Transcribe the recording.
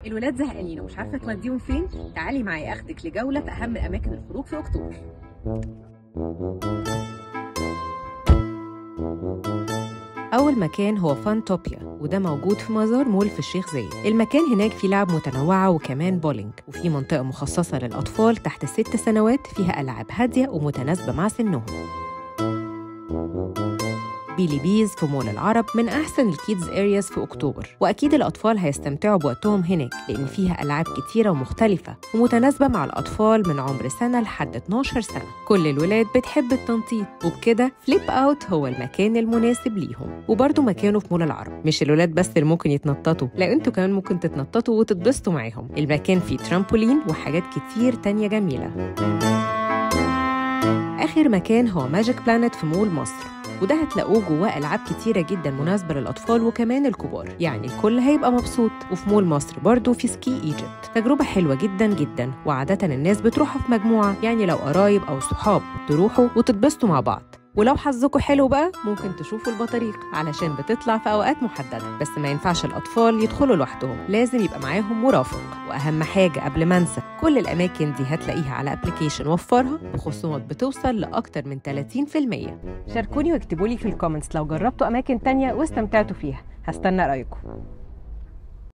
الولاد زهقانين ومش عارفه توديهم فين. تعالي معايا اخدك لجوله في اهم اماكن الخروج في اكتوبر. أول مكان هو فانتوبيا، وده موجود في مزار مول في الشيخ زايد. المكان هناك فيه لعب متنوعة وكمان بولينج، وفي منطقة مخصصة للأطفال تحت 6 سنوات فيها ألعاب هادية ومتناسبة مع سنهم. بيلي بيز في مول العرب من أحسن الكيدز أرياز في أكتوبر، وأكيد الأطفال هيستمتعوا بوقتهم هناك لأن فيها ألعاب كتيرة ومختلفة ومتناسبة مع الأطفال من عمر سنة لحد 12 سنة. كل الولاد بتحب التنطيط، وبكده فليب أوت هو المكان المناسب ليهم. وبرضه مكانه في مول العرب، مش الولاد بس اللي ممكن يتنططوا، لا انتوا كمان ممكن تتنططوا وتتبسطوا معاهم. المكان فيه ترامبولين وحاجات كتير تانية جميلة. آخر مكان هو ماجيك بلانت في مول مصر، وده هتلاقوه جواه ألعاب كتيرة جدا مناسبة للأطفال وكمان الكبار، يعني الكل هيبقى مبسوط. وفي مول مصر برضو في سكي ايجيبت، تجربة حلوة جدا جدا، وعادة الناس بتروحها في مجموعة، يعني لو قرايب أو صحاب تروحوا وتتبسطوا مع بعض. ولو حظكوا حلو بقى ممكن تشوفوا البطاريق علشان بتطلع في أوقات محددة، بس ما ينفعش الأطفال يدخلوا لوحدهم، لازم يبقى معاهم مرافق. وأهم حاجة قبل ما أنسى، كل الأماكن دي هتلاقيها على أبليكيشن وفرها بخصومات بتوصل لأكتر من 30%. شاركوني واكتبولي في الكومنتس لو جربتوا أماكن تانية واستمتعتوا فيها، هستنى رأيكم.